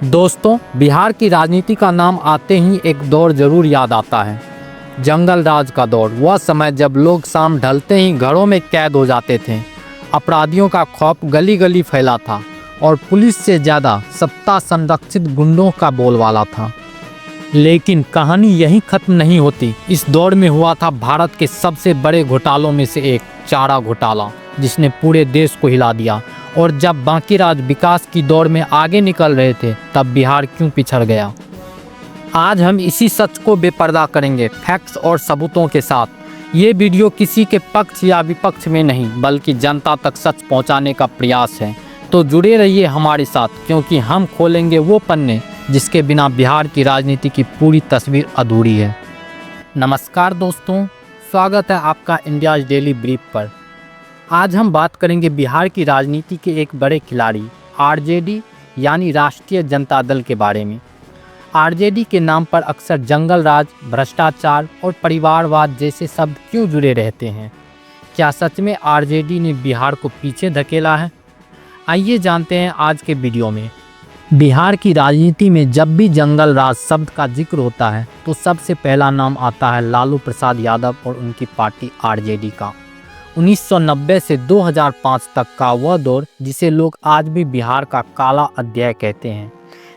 दोस्तों, बिहार की राजनीति का नाम आते ही एक दौर जरूर याद आता है। जंगल राज का दौर, वह समय जब लोग शाम ढलते ही घरों में कैद हो जाते थे। अपराधियों का खौफ गली गली फैला था और पुलिस से ज़्यादा सत्ता संरक्षित गुंडों का बोलबाला था। लेकिन कहानी यहीं खत्म नहीं होती। इस दौर में हुआ था भारत के सबसे बड़े घोटालों में से एक, चारा घोटाला, जिसने पूरे देश को हिला दिया। और जब बाकी राज विकास की दौड़ में आगे निकल रहे थे, तब बिहार क्यों पिछड़ गया। आज हम इसी सच को बेपर्दा करेंगे, फैक्ट्स और सबूतों के साथ। ये वीडियो किसी के पक्ष या विपक्ष में नहीं, बल्कि जनता तक सच पहुंचाने का प्रयास है। तो जुड़े रहिए हमारे साथ, क्योंकि हम खोलेंगे वो पन्ने जिसके बिना बिहार की राजनीति की पूरी तस्वीर अधूरी है। नमस्कार दोस्तों, स्वागत है आपका इंडिया डेली ब्रीफ पर। आज हम बात करेंगे बिहार की राजनीति के एक बड़े खिलाड़ी आरजेडी यानी राष्ट्रीय जनता दल के बारे में। आरजेडी के नाम पर अक्सर जंगल राज, भ्रष्टाचार और परिवारवाद जैसे शब्द क्यों जुड़े रहते हैं? क्या सच में आरजेडी ने बिहार को पीछे धकेला है? आइए जानते हैं आज के वीडियो में। बिहार की राजनीति में जब भी जंगल राज शब्द का जिक्र होता है तो सबसे पहला नाम आता है लालू प्रसाद यादव और उनकी पार्टी आरजेडी का। 1990 से 2005 तक का वह दौर जिसे लोग आज भी बिहार का काला अध्याय कहते हैं।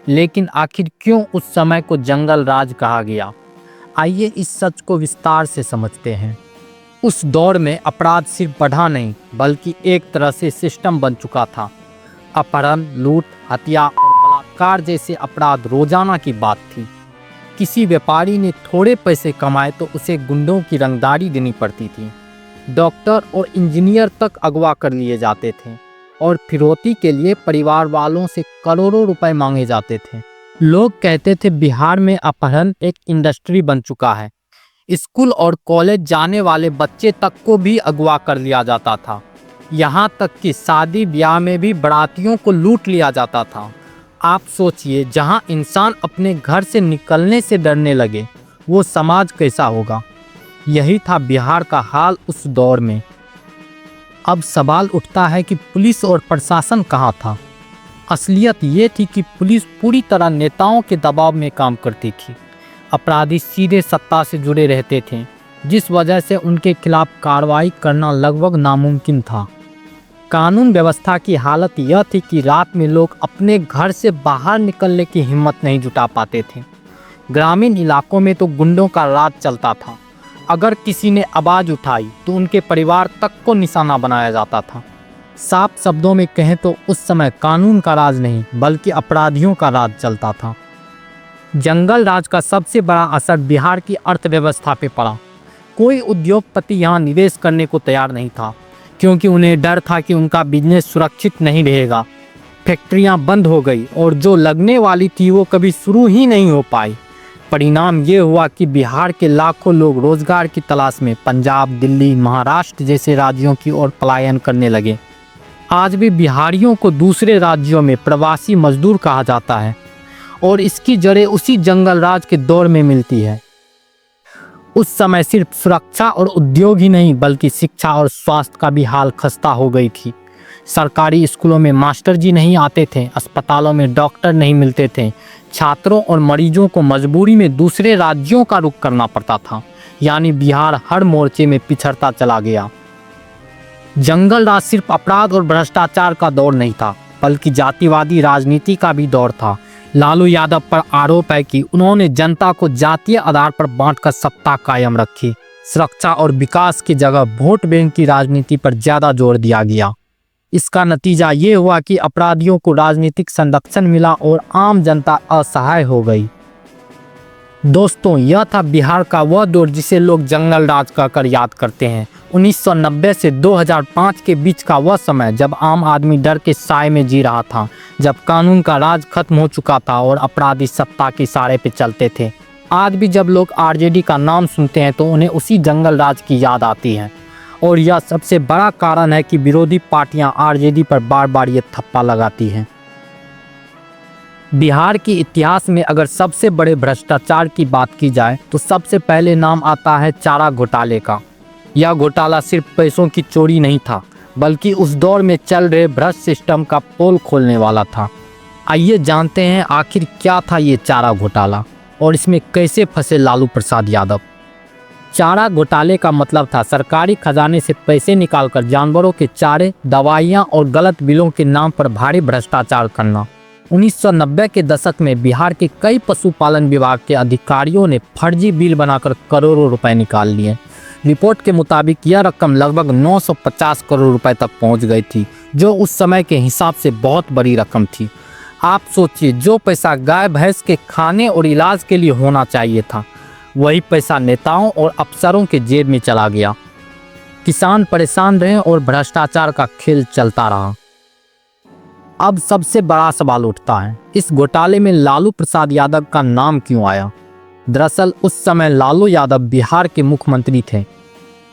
लेकिन आखिर क्यों उस समय को जंगल राज कहा गया? आइए इस सच को विस्तार से समझते हैं। उस दौर में अपराध सिर्फ बढ़ा नहीं, बल्कि एक तरह से सिस्टम बन चुका था। अपहरण, लूट, हत्या और बलात्कार जैसे अपराध रोजाना की बात थी। किसी व्यापारी ने थोड़े पैसे कमाए तो उसे गुंडों की रंगदारी देनी पड़ती थी। डॉक्टर और इंजीनियर तक अगवा कर लिए जाते थे और फिरौती के लिए परिवार वालों से करोड़ों रुपए मांगे जाते थे। लोग कहते थे बिहार में अपहरण एक इंडस्ट्री बन चुका है। स्कूल और कॉलेज जाने वाले बच्चे तक को भी अगवा कर लिया जाता था। यहाँ तक कि शादी ब्याह में भी बारातियों को लूट लिया जाता था। आप सोचिए, जहाँ इंसान अपने घर से निकलने से डरने लगे, वो समाज कैसा होगा? यही था बिहार का हाल उस दौर में। अब सवाल उठता है कि पुलिस और प्रशासन कहाँ था? असलियत ये थी कि पुलिस पूरी तरह नेताओं के दबाव में काम करती थी। अपराधी सीधे सत्ता से जुड़े रहते थे, जिस वजह से उनके खिलाफ कार्रवाई करना लगभग नामुमकिन था। कानून व्यवस्था की हालत यह थी कि रात में लोग अपने घर से बाहर निकलने की हिम्मत नहीं जुटा पाते थे। ग्रामीण इलाकों में तो गुंडों का राज चलता था। अगर किसी ने आवाज़ उठाई तो उनके परिवार तक को निशाना बनाया जाता था। साफ शब्दों में कहें तो उस समय कानून का राज नहीं, बल्कि अपराधियों का राज चलता था। जंगल राज का सबसे बड़ा असर बिहार की अर्थव्यवस्था पे पड़ा। कोई उद्योगपति यहाँ निवेश करने को तैयार नहीं था, क्योंकि उन्हें डर था कि उनका बिजनेस सुरक्षित नहीं रहेगा। फैक्ट्रियाँ बंद हो गई और जो लगने वाली थी वो कभी शुरू ही नहीं हो पाई। परिणाम ये हुआ कि बिहार के लाखों लोग रोजगार की तलाश में पंजाब, दिल्ली, महाराष्ट्र जैसे राज्यों की ओर पलायन करने लगे। आज भी बिहारियों को दूसरे राज्यों में प्रवासी मजदूर कहा जाता है और इसकी जड़ें उसी जंगल राज के दौर में मिलती है। उस समय सिर्फ सुरक्षा और उद्योग ही नहीं, बल्कि शिक्षा और स्वास्थ्य का भी हाल खस्ता हो गई थी। सरकारी स्कूलों में मास्टर जी नहीं आते थे, अस्पतालों में डॉक्टर नहीं मिलते थे। छात्रों और मरीजों को मजबूरी में दूसरे राज्यों का रुख करना पड़ता था। यानी बिहार हर मोर्चे में पिछड़ता चला गया। जंगल राज सिर्फ अपराध और भ्रष्टाचार का दौर नहीं था, बल्कि जातिवादी राजनीति का भी दौर था। लालू यादव पर आरोप है कि उन्होंने जनता को जातीय आधार पर बांटकर सत्ता कायम रखी। सुरक्षा और विकास की जगह वोट बैंक की राजनीति पर ज्यादा जोर दिया गया। इसका नतीजा ये हुआ कि अपराधियों को राजनीतिक संरक्षण मिला और आम जनता असहाय हो गई। दोस्तों, यह था बिहार का वह दौर जिसे लोग जंगल राज कहकर याद करते हैं। 1990 से 2005 के बीच का वह समय जब आम आदमी डर के साए में जी रहा था, जब कानून का राज खत्म हो चुका था और अपराधी सत्ता के इशारे पे चलते थे। आज भी जब लोग आरजेडी का नाम सुनते हैं तो उन्हें उसी जंगल राज की याद आती है। और यह सबसे बड़ा कारण है कि विरोधी पार्टियां आरजेडी पर बार बार ये थप्पा लगाती हैं। बिहार के इतिहास में अगर सबसे बड़े भ्रष्टाचार की बात की जाए तो सबसे पहले नाम आता है चारा घोटाले का। यह घोटाला सिर्फ पैसों की चोरी नहीं था, बल्कि उस दौर में चल रहे भ्रष्ट सिस्टम का पोल खोलने वाला था। आइए जानते हैं आखिर क्या था ये चारा घोटाला और इसमें कैसे फंसे लालू प्रसाद यादव। चारा घोटाले का मतलब था सरकारी खजाने से पैसे निकालकर जानवरों के चारे, दवाइयां और गलत बिलों के नाम पर भारी भ्रष्टाचार करना। 1990 के दशक में बिहार के कई पशुपालन विभाग के अधिकारियों ने फर्जी बिल बनाकर करोड़ों रुपए निकाल लिए। रिपोर्ट के मुताबिक यह रकम लगभग 950 करोड़ रुपए तक पहुंच गई थी, जो उस समय के हिसाब से बहुत बड़ी रकम थी। आप सोचिए, जो पैसा गाय भैंस के खाने और इलाज के लिए होना चाहिए था, वही पैसा नेताओं और अफसरों के जेब में चला गया। किसान परेशान रहे और भ्रष्टाचार का खेल चलता रहा। अब सबसे बड़ा सवाल उठता है, इस घोटाले में लालू प्रसाद यादव का नाम क्यों आया? दरअसल उस समय लालू यादव बिहार के मुख्यमंत्री थे।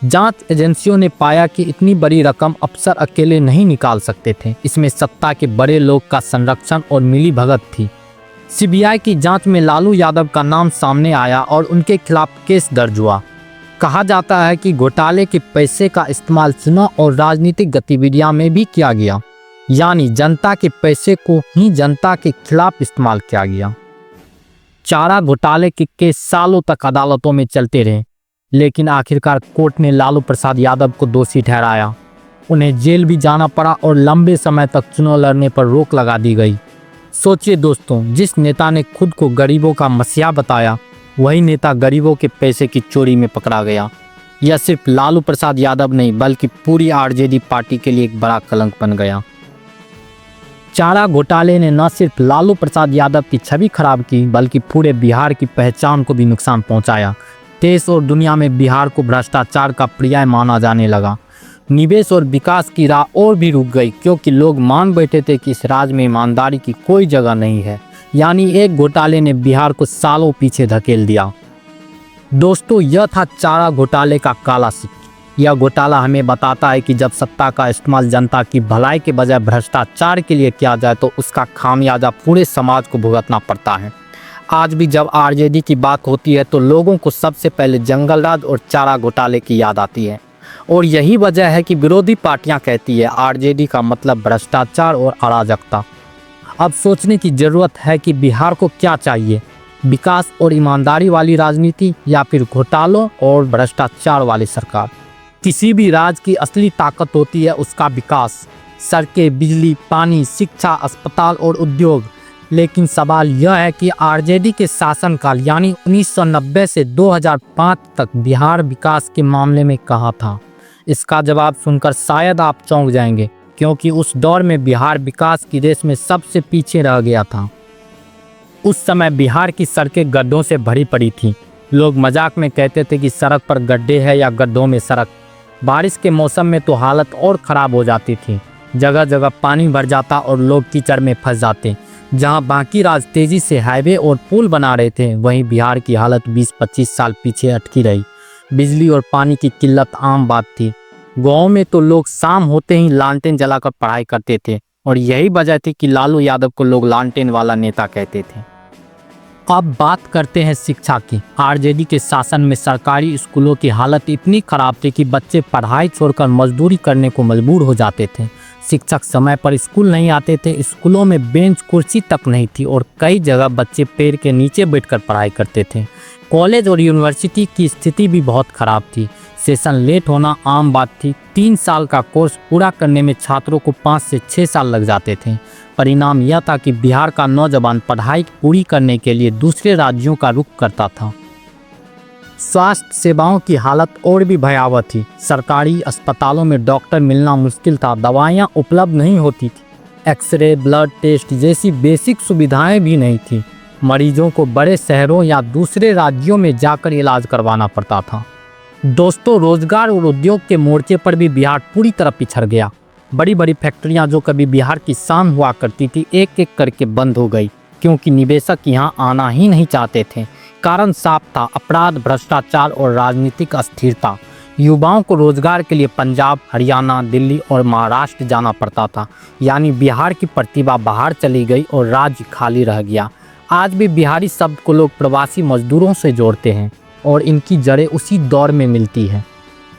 जांच एजेंसियों ने पाया कि इतनी बड़ी रकम अफसर अकेले नहीं निकाल सकते थे। इसमें सत्ता के बड़े लोग का संरक्षण और मिलीभगत थी। सीबीआई की जांच में लालू यादव का नाम सामने आया और उनके खिलाफ केस दर्ज हुआ। कहा जाता है कि घोटाले के पैसे का इस्तेमाल चुनाव और राजनीतिक गतिविधियों में भी किया गया, यानी जनता के पैसे को ही जनता के खिलाफ इस्तेमाल किया गया। चारा घोटाले के केस सालों तक अदालतों में चलते रहे, लेकिन आखिरकार कोर्ट ने लालू प्रसाद यादव को दोषी ठहराया। उन्हें जेल भी जाना पड़ा और लंबे समय तक चुनाव लड़ने पर रोक लगा दी गई। सोचिए दोस्तों, जिस नेता ने खुद को गरीबों का मसीहा बताया, वही नेता गरीबों के पैसे की चोरी में पकड़ा गया। यह सिर्फ लालू प्रसाद यादव नहीं, बल्कि पूरी आरजेडी पार्टी के लिए एक बड़ा कलंक बन गया। चारा घोटाले ने न सिर्फ लालू प्रसाद यादव की छवि खराब की, बल्कि पूरे बिहार की पहचान को भी नुकसान पहुंचाया। देश और दुनिया में बिहार को भ्रष्टाचार का पर्याय माना जाने लगा। निवेश और विकास की राह और भी रुक गई, क्योंकि लोग मान बैठे थे कि इस राज्य में ईमानदारी की कोई जगह नहीं है। यानी एक घोटाले ने बिहार को सालों पीछे धकेल दिया। दोस्तों, यह था चारा घोटाले का काला सिक्का। यह घोटाला हमें बताता है कि जब सत्ता का इस्तेमाल जनता की भलाई के बजाय भ्रष्टाचार के लिए किया जाए, तो उसका खामियाजा पूरे समाज को भुगतना पड़ता है। आज भी जब आरजेडी की बात होती है, तो लोगों को सबसे पहले जंगलराज और चारा घोटाले की याद आती है। और यही वजह है कि विरोधी पार्टियां कहती है आरजेडी का मतलब भ्रष्टाचार और अराजकता। अब सोचने की जरूरत है कि बिहार को क्या चाहिए, विकास और ईमानदारी वाली राजनीति या फिर घोटालों और भ्रष्टाचार वाली सरकार। किसी भी राज्य की असली ताकत होती है उसका विकास, सड़कें, बिजली, पानी, शिक्षा, अस्पताल और उद्योग। लेकिन सवाल यह है कि आरजेडी के शासनकाल यानी 1990 से 2005 तक बिहार विकास के मामले में कहाँ था? इसका जवाब सुनकर शायद आप चौंक जाएंगे, क्योंकि उस दौर में बिहार विकास की रेस में सबसे पीछे रह गया था। उस समय बिहार की सड़कें गड्ढों से भरी पड़ी थीं। लोग मजाक में कहते थे कि सड़क पर गड्ढे हैं या गड्ढों में सड़क। बारिश के मौसम में तो हालत और ख़राब हो जाती थी। जगह जगह पानी भर जाता और लोग कीचड़ में फंस जाते। जहां बाकी राज्य तेजी से हाईवे और पुल बना रहे थे, वहीं बिहार की हालत 20-25 साल पीछे अटकी रही। बिजली और पानी की किल्लत आम बात थी। गाँव में तो लोग शाम होते ही लालटेन जलाकर पढ़ाई करते थे, और यही वजह थी कि लालू यादव को लोग लालटेन वाला नेता कहते थे। अब बात करते हैं शिक्षा की। आरजेडी के शासन में सरकारी स्कूलों की हालत इतनी खराब थी कि बच्चे पढ़ाई छोड़कर मजदूरी करने को मजबूर हो जाते थे। शिक्षक समय पर स्कूल नहीं आते थे, स्कूलों में बेंच कुर्सी तक नहीं थी और कई जगह बच्चे पेड़ के नीचे बैठकर पढ़ाई करते थे। कॉलेज और यूनिवर्सिटी की स्थिति भी बहुत खराब थी। सेशन लेट होना आम बात थी। 3 साल का कोर्स पूरा करने में छात्रों को 5 से 6 साल लग जाते थे। परिणाम यह था कि बिहार का नौजवान पढ़ाई पूरी करने के लिए दूसरे राज्यों का रुख करता था। स्वास्थ्य सेवाओं की हालत और भी भयावह थी। सरकारी अस्पतालों में डॉक्टर मिलना मुश्किल था, दवाइयाँ उपलब्ध नहीं होती थी, एक्सरे, ब्लड टेस्ट जैसी बेसिक सुविधाएं भी नहीं थी। मरीजों को बड़े शहरों या दूसरे राज्यों में जाकर इलाज करवाना पड़ता था। दोस्तों, रोजगार और उद्योग के मोर्चे पर भी बिहार पूरी तरह पिछड़ गया। बड़ी बड़ी फैक्ट्रियां जो कभी बिहार की शान हुआ करती थी, एक एक करके बंद हो गई, क्योंकि निवेशक यहां आना ही नहीं चाहते थे। कारण साफ था, अपराध, भ्रष्टाचार और राजनीतिक अस्थिरता। युवाओं को रोजगार के लिए पंजाब, हरियाणा, दिल्ली और महाराष्ट्र जाना पड़ता था। यानी बिहार की प्रतिभा बाहर चली गई और राज्य खाली रह गया। आज भी बिहारी शब्द को लोग प्रवासी मजदूरों से जोड़ते हैं और इनकी जड़ें उसी दौर में मिलती हैं।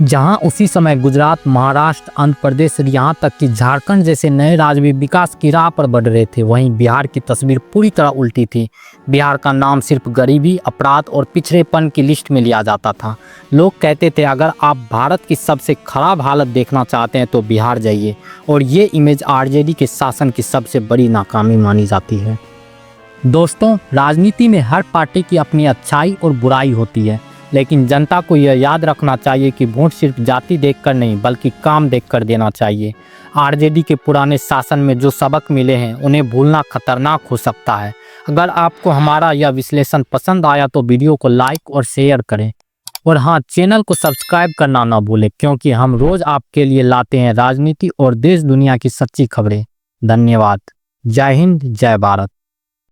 जहां उसी समय गुजरात, महाराष्ट्र, आंध्र प्रदेश, यहाँ तक कि झारखंड जैसे नए राज्य भी विकास की राह पर बढ़ रहे थे, वहीं बिहार की तस्वीर पूरी तरह उल्टी थी। बिहार का नाम सिर्फ गरीबी, अपराध और पिछड़ेपन की लिस्ट में लिया जाता था। लोग कहते थे अगर आप भारत की सबसे खराब हालत देखना चाहते हैं तो बिहार जाइए, और ये इमेज आरजेडी के शासन की सबसे बड़ी नाकामी मानी जाती है। दोस्तों, राजनीति में हर पार्टी की अपनी अच्छाई और बुराई होती है, लेकिन जनता को यह याद रखना चाहिए कि वोट सिर्फ जाति देखकर नहीं बल्कि काम देखकर देना चाहिए। आरजेडी के पुराने शासन में जो सबक मिले हैं उन्हें भूलना खतरनाक हो सकता है। अगर आपको हमारा यह विश्लेषण पसंद आया तो वीडियो को लाइक और शेयर करें, और हाँ, चैनल को सब्सक्राइब करना ना भूलें, क्योंकि हम रोज आपके लिए लाते हैं राजनीति और देश दुनिया की सच्ची खबरें। धन्यवाद। जय हिंद, जय भारत।